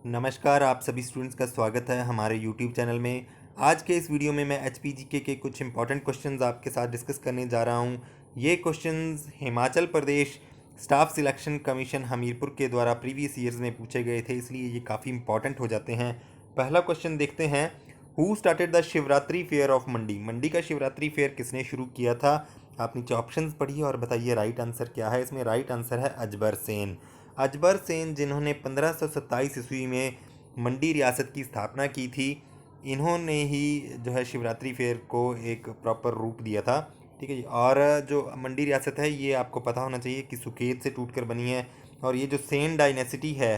नमस्कार, आप सभी स्टूडेंट्स का स्वागत है हमारे यूट्यूब चैनल में। आज के इस वीडियो में मैं एचपीजीके के कुछ इंपॉर्टेंट क्वेश्चंस आपके साथ डिस्कस करने जा रहा हूं। ये questions Himachal Pradesh staff selection commission Hamirpur के द्वारा प्रीवियस ईयर्स में पूछे गए थे, इसलिए ये काफ़ी इंपॉर्टेंट हो जाते हैं। पहला क्वेश्चन देखते हैं। Who started the Shivratri fair of Mandi? Mandi का शिवरात्रि फेयर किसने शुरू किया था? आप नीचे ऑप्शंस पढ़िए और बताइए राइट आंसर क्या है। इसमें राइट आंसर है अजबर सेन। अजबर सेन, जिन्होंने 1527 ईस्वी में मंडी रियासत की स्थापना की थी, इन्होंने ही जो है शिवरात्रि फेयर को एक प्रॉपर रूप दिया था। ठीक है जी। और जो मंडी रियासत है ये आपको पता होना चाहिए कि सुकेत से टूटकर बनी है। और ये जो सेन डायनेसिटी है,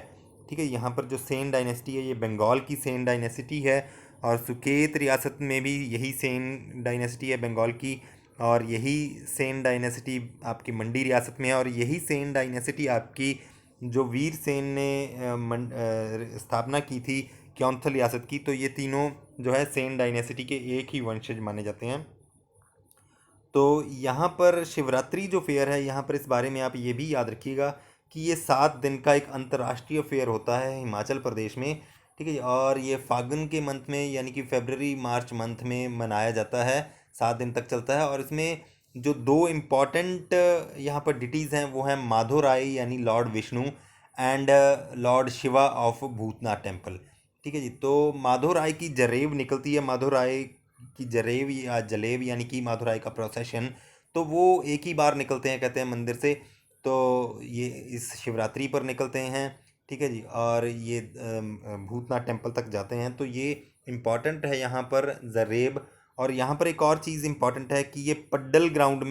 ठीक है, यहाँ पर जो सेन डायनेसिटी है ये बंगाल की सेन डायनेसिटी है। और सुकेत रियासत में भी यही सेन डायनेसिटी है बंगाल की। और यही सेन डायनेसिटी आपकी मंडी रियासत में है। और यही सेन डायनेसिटी आपकी जो वीर सेन ने स्थापना की थी क्योंथल रियासत की, तो ये तीनों जो है सेन डायनेसिटी के एक ही वंशज माने जाते हैं। तो यहाँ पर शिवरात्रि जो फेयर है, यहाँ पर इस बारे में आप ये भी याद रखिएगा कि ये 7 दिन का एक अंतर्राष्ट्रीय फेयर होता है हिमाचल प्रदेश में। ठीक है जी। और ये फागुन के मंथ में यानी कि फेबररी मार्च मंथ में मनाया जाता है। 7 दिन तक चलता है। और इसमें जो दो इम्पॉर्टेंट यहाँ पर डिटीज़ हैं वो हैं माधो राय यानी Lord Vishnu and Lord Shiva of Bhootnath temple. ठीक है जी। तो माधो राय की जरेब निकलती है, माधो राय की जरेब या जलेब यानी कि माधो राय का प्रोसेशन, तो वो एक ही बार निकलते हैं कहते हैं मंदिर से। तो ये इस शिवरात्रि पर निकलते हैं। ठीक है जी। और ये भूतनाथ टेम्पल तक जाते हैं। तो ये इम्पॉर्टेंट है यहाँ पर जरेब। और यहाँ पर एक और चीज़ इम्पॉर्टेंट है कि ये पड्डल ग्राउंड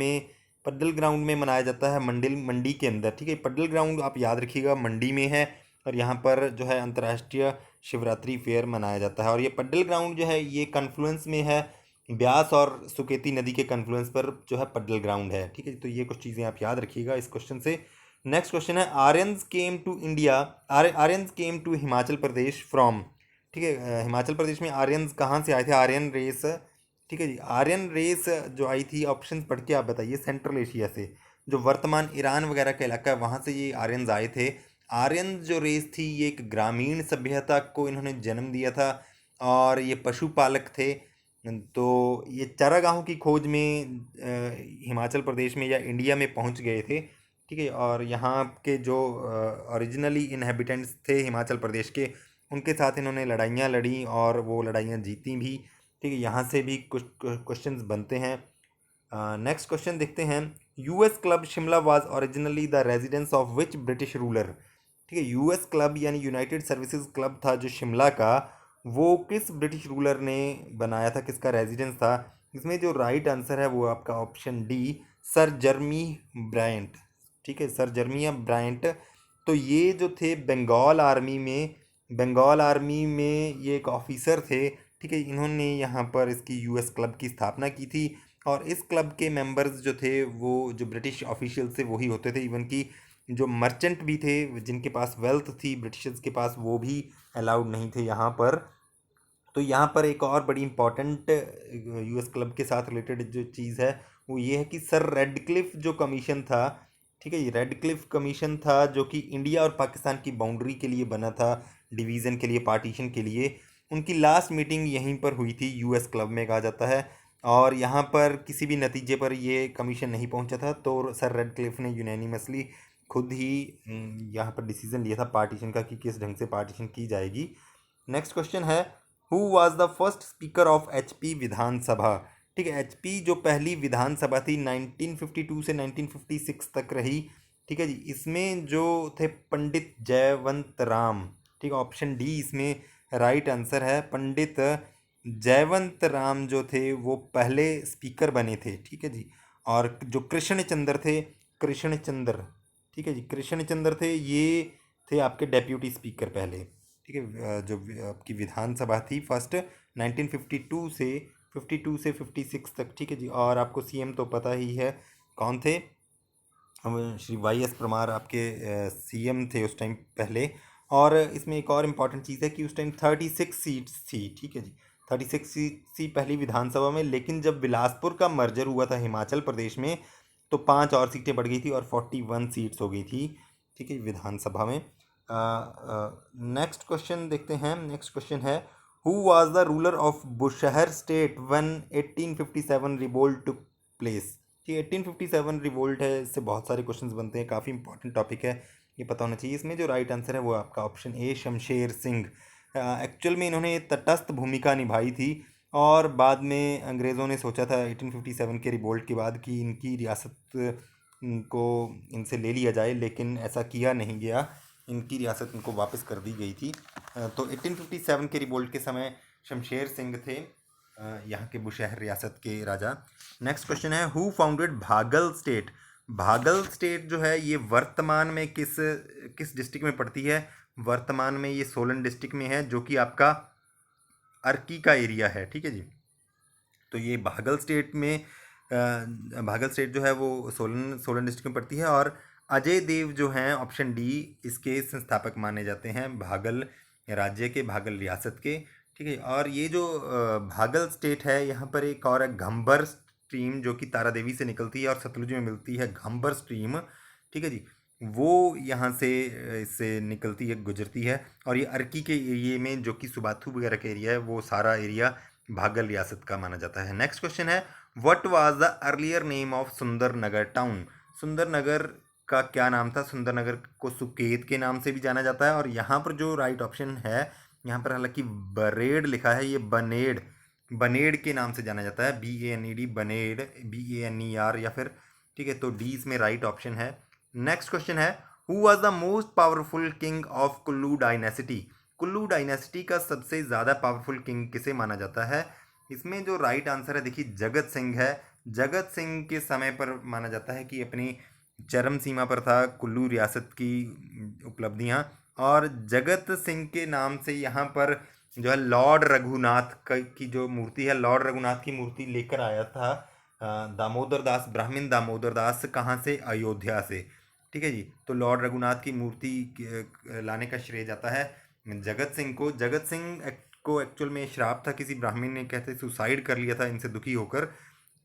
में मनाया जाता है मंडी के अंदर। ठीक है, पड्डल ग्राउंड आप याद रखिएगा मंडी में है। और यहाँ पर जो है अंतर्राष्ट्रीय शिवरात्रि फेयर मनाया जाता है। और ये पड्डल ग्राउंड जो है ये कन्फ्लुएंस में है, ब्यास और सुकेती नदी के कन्फ्लुएंस पर जो है पड्डल ग्राउंड है। ठीक है, तो ये कुछ चीज़ें आप याद रखिएगा इस क्वेश्चन से। नेक्स्ट क्वेश्चन है, Aryans came to India, Aryans came to Himachal Pradesh from. ठीक है, हिमाचल प्रदेश में आर्यंस कहाँ से आए थे? Aryan race. ठीक है जी। आर्यन रेस जो आई थी, ऑप्शन पढ़ के आप बताइए। सेंट्रल एशिया से, जो वर्तमान ईरान वगैरह का इलाका है वहाँ से ये आर्यंस आए थे। आर्यन जो रेस थी ये एक ग्रामीण सभ्यता को इन्होंने जन्म दिया था। और ये पशुपालक थे। तो ये चारागाहों की खोज में हिमाचल प्रदेश में या इंडिया में पहुंच गए थे। ठीक है। और यहाँ के जो ओरिजिनली इनहेबिटेंट्स थे हिमाचल प्रदेश के, उनके साथ इन्होंने लड़ाइयाँ लड़ी और वो लड़ाइयाँ जीती भी। ठीक है, यहाँ से भी कुछ क्वेश्चंस बनते हैं। नेक्स्ट क्वेश्चन देखते हैं। US club Shimla was originally the residence of which British ruler? ठीक है, यूएस क्लब यानी यूनाइटेड सर्विसेज क्लब था जो शिमला का, वो किस ब्रिटिश रूलर ने बनाया था, किसका रेजिडेंस था? इसमें जो राइट आंसर है वो आपका ऑप्शन डी, सर जर्मी ब्रायंट। ठीक है, सर जर्मिया ब्रायंट। तो ये जो थे बंगाल आर्मी में ये एक ऑफिसर थे। ठीक है, इन्होंने यहाँ पर इसकी यूएस क्लब की स्थापना की थी। और इस क्लब के मेंबर्स जो थे वो जो ब्रिटिश ऑफिशियल थे वही होते थे। इवन कि जो मर्चेंट भी थे, जिनके पास वेल्थ थी ब्रिटिशर्स के पास, वो भी अलाउड नहीं थे यहाँ पर। तो यहाँ पर एक और बड़ी इंपॉर्टेंट यूएस क्लब के साथ रिलेटेड जो चीज़ है वो ये है कि सर रेडक्लिफ जो कमीशन था, ठीक है, ये रेडक्लिफ कमीशन था जो कि इंडिया और पाकिस्तान की बाउंड्री के लिए बना था, डिवीज़न के लिए, पार्टीशन के लिए। उनकी लास्ट मीटिंग यहीं पर हुई थी, यूएस क्लब में कहा जाता है। और यहाँ पर किसी भी नतीजे पर ये कमीशन नहीं पहुँचा था। तो सर रेडक्लिफ ने यूनैनिमसली खुद ही यहाँ पर डिसीजन लिया था पार्टीशन का कि किस ढंग से पार्टीशन की जाएगी। नेक्स्ट क्वेश्चन है, who was the first speaker of HP Vidhan Sabha? ठीक है, एचपी जो पहली विधानसभा थी 1952 से 1956 तक रही। ठीक है जी। इसमें जो थे पंडित जयवंत राम। ठीक है, ऑप्शन डी इसमें राइट आंसर है। पंडित जयवंत राम जो थे वो पहले स्पीकर बने थे। ठीक है जी। और जो कृष्णचंद्र थे, कृष्णचंद्र, ठीक है जी, कृष्णचंद्र थे, ये थे आपके डेप्यूटी स्पीकर पहले। ठीक है, जो आपकी विधानसभा थी फर्स्ट 1952 से 56 तक। ठीक है जी। और आपको सीएम तो पता ही है कौन थे, हम श्री वाई एस परमार आपके सीएम थे उस टाइम पहले। और इसमें एक और इम्पॉर्टेंट चीज़ है कि उस टाइम 36 सीट्स थी। ठीक है जी, 36 सीट थी पहली विधानसभा में। लेकिन जब बिलासपुर का मर्जर हुआ था हिमाचल प्रदेश में, तो 5 और सीटें बढ़ गई थी और 41 सीट्स हो गई थी। ठीक है, विधानसभा में। नेक्स्ट क्वेश्चन देखते हैं। नेक्स्ट क्वेश्चन है, who was the ruler of Bushahr state when 1857 revolt took place. ये 1857 रिवोल्ट है, इससे बहुत सारे क्वेश्चंस बनते हैं, काफ़ी इंपॉर्टेंट टॉपिक है, ये पता होना चाहिए। इसमें जो राइट आंसर है वो आपका option A Shamsher Singh. Actual में इन्होंने तटस्थ भूमिका निभाई थी और बाद में अंग्रेज़ों ने सोचा था 1857 के रिवोल्ट के बाद कि इनकी रियासत को इनसे ले लिया जाए, लेकिन ऐसा किया नहीं गया, इनकी रियासत इनको वापस कर दी गई थी। तो 1857 के रिवोल्ट के समय शमशेर सिंह थे यहाँ के बुशहर रियासत के राजा। नेक्स्ट क्वेश्चन है, हु फाउंडेड भागल स्टेट। भागल स्टेट जो है ये वर्तमान में किस किस डिस्ट्रिक्ट में पड़ती है? वर्तमान में ये सोलन डिस्ट्रिक्ट में है, जो कि आपका अर्की का एरिया है। ठीक है जी, तो ये भागल स्टेट में भागल स्टेट जो है वो सोलन डिस्ट्रिक्ट में पड़ती है। और अजय देव जो हैं ऑप्शन डी इसके संस्थापक माने जाते हैं, भागल राज्य के, भागल रियासत के। ठीक है, और ये जो भागल स्टेट है यहाँ पर एक और है घम्बर स्ट्रीम, जो कि तारा देवी से निकलती है और सतलुज में मिलती है, घम्बर स्ट्रीम। ठीक है जी, वो यहाँ से इससे निकलती है, गुजरती है। और ये अर्की के एरिए में, जो कि सुबाथू वगैरह का एरिया है, वो सारा एरिया भागल रियासत का माना जाता है। नेक्स्ट क्वेश्चन है, what was the earlier name of Sundernagar town. Sundernagar का क्या नाम था? सुंदरनगर को सुकेत के नाम से भी जाना जाता है। और यहाँ पर जो राइट ऑप्शन है, यहाँ पर हालांकि बरेड लिखा है, ये बनेड, बनेड के नाम से जाना जाता है, BANED, बनेड, BANER या फिर। ठीक है, तो डी इसमें राइट ऑप्शन है। नेक्स्ट क्वेश्चन है, who was the most powerful king of Kullu dynasty. Kullu dynasty का सबसे ज़्यादा पावरफुल किंग किसे माना जाता है? इसमें जो राइट आंसर है देखिए जगत सिंह है। जगत सिंह के समय पर माना जाता है कि अपनी चरम सीमा पर था कुल्लू रियासत की उपलब्धियां। और जगत सिंह के नाम से यहाँ पर जो है लॉर्ड रघुनाथ की जो मूर्ति है, लॉर्ड रघुनाथ की मूर्ति लेकर आया था दामोदर दास, ब्राह्मण दामोदर दास, कहाँ से? अयोध्या से। ठीक है जी, तो लॉर्ड रघुनाथ की मूर्ति लाने का श्रेय जाता है जगत सिंह को। जगत सिंह को एक्चुअल में श्राप था, किसी ब्राह्मण ने कहते सुसाइड कर लिया था इनसे दुखी होकर,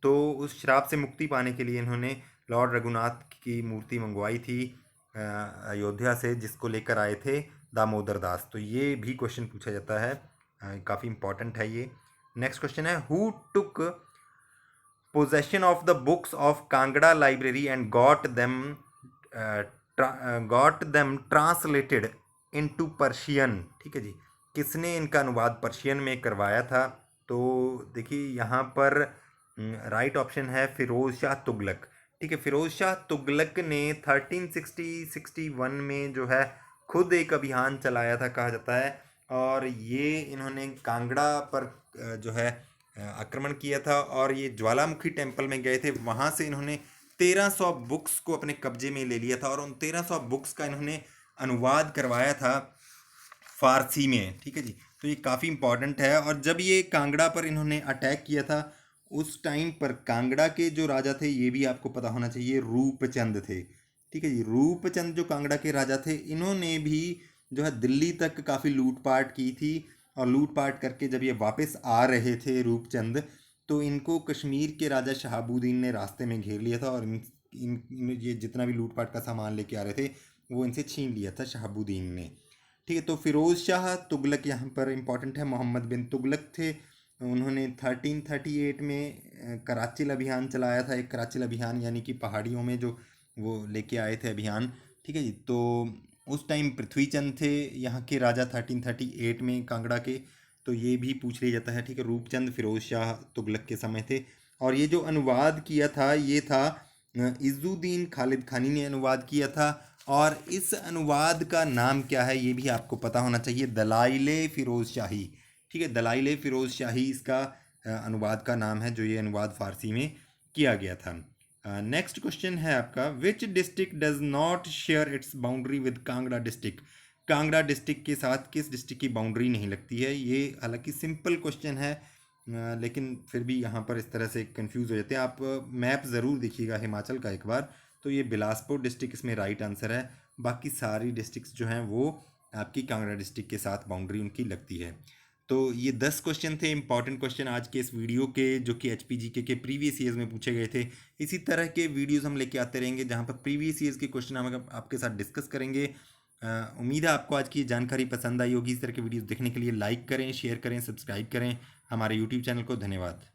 तो उस श्राप से मुक्ति पाने के लिए इन्होंने लॉर्ड रघुनाथ की मूर्ति मंगवाई थी अयोध्या से, जिसको लेकर आए थे दामोदर दास। तो ये भी क्वेश्चन पूछा जाता है, काफ़ी इंपॉर्टेंट है ये। नेक्स्ट क्वेश्चन है, who took possession of the books of Kangra library and got them translated into Persian। ठीक है जी, किसने इनका अनुवाद पर्शियन में करवाया था? तो देखिए यहाँ पर राइट ऑप्शन है फिरोज शाह तुगलक। ठीक है, फिरोज शाह तुगलक ने 1361 में जो है खुद एक अभियान चलाया था कहा जाता है, और ये इन्होंने कांगड़ा पर जो है आक्रमण किया था। और ये ज्वालामुखी टेम्पल में गए थे, वहाँ से इन्होंने 1300 बुक्स को अपने कब्जे में ले लिया था, और उन 1300 बुक्स का इन्होंने अनुवाद करवाया था फारसी में। ठीक है जी, तो ये काफ़ी इंपॉर्टेंट है। और जब ये कांगड़ा पर इन्होंने अटैक किया था, उस टाइम पर कांगड़ा के जो राजा थे, ये भी आपको पता होना चाहिए, रूपचंद थे। ठीक है जी, रूपचंद जो कांगड़ा के राजा थे, इन्होंने भी जो है दिल्ली तक काफ़ी लूटपाट की थी। और लूटपाट करके जब ये वापस आ रहे थे रूपचंद, तो इनको कश्मीर के राजा शहाबुद्दीन ने रास्ते में घेर लिया था, और ये जितना भी लूटपाट का सामान लेके आ रहे थे वो इनसे छीन लिया था शहाबुद्दीन ने। ठीक है, तो फिरोज शाह तुगलक यहाँ पर इम्पॉर्टेंट है, मोहम्मद बिन तुगलक थे। उन्होंने 1338 में कराचिल अभियान चलाया था, एक कराचिल अभियान, यानी कि पहाड़ियों में जो वो लेके आए थे अभियान। ठीक है जी, तो उस टाइम पृथ्वीचंद थे यहाँ के राजा 1338 में कांगड़ा के, तो ये भी पूछ लिया जाता है। ठीक है, रूपचंद फिरोज शाह तुगलक के समय थे। और ये जो अनुवाद किया था ये था इज़्ज़ुद्दीन खालिद खानी ने अनुवाद किया था। और इस अनुवाद का नाम क्या है ये भी आपको पता होना चाहिए, दलाइले फ़िरोज़ शाही। ठीक है, दलाइले फ़िरोज़ शाही इसका अनुवाद का नाम है, जो ये अनुवाद फ़ारसी में किया गया था। नेक्स्ट क्वेश्चन है आपका, which district does not share its boundary with Kangra district. Kangra district के साथ किस डिस्ट्रिक्ट की बाउंड्री नहीं लगती है? ये हालांकि सिंपल क्वेश्चन है, लेकिन फिर भी यहाँ पर इस तरह से कंफ्यूज हो जाते हैं। आप मैप ज़रूर देखिएगा हिमाचल का एक बार, तो ये बिलासपुर डिस्ट्रिक्ट इसमें राइट आंसर है। बाकी सारी डिस्ट्रिक्ट्स जो हैं वो आपकी कांगड़ा डिस्ट्रिक्ट के साथ बाउंड्री उनकी लगती है। तो ये 10 क्वेश्चन थे, इंपॉर्टेंट क्वेश्चन आज के इस वीडियो के, जो कि HPGK के प्रीवियस ईयर्स में पूछे गए थे। इसी तरह के वीडियोस हम लेके आते रहेंगे, जहाँ पर प्रीवियस ईयर्स के क्वेश्चन हम आपके साथ डिस्कस करेंगे। उम्मीद है आपको आज की जानकारी पसंद आई होगी। इस तरह के वीडियोस देखने के लिए लाइक करें, शेयर करें, सब्सक्राइब करें हमारे यूट्यूब चैनल को। धन्यवाद।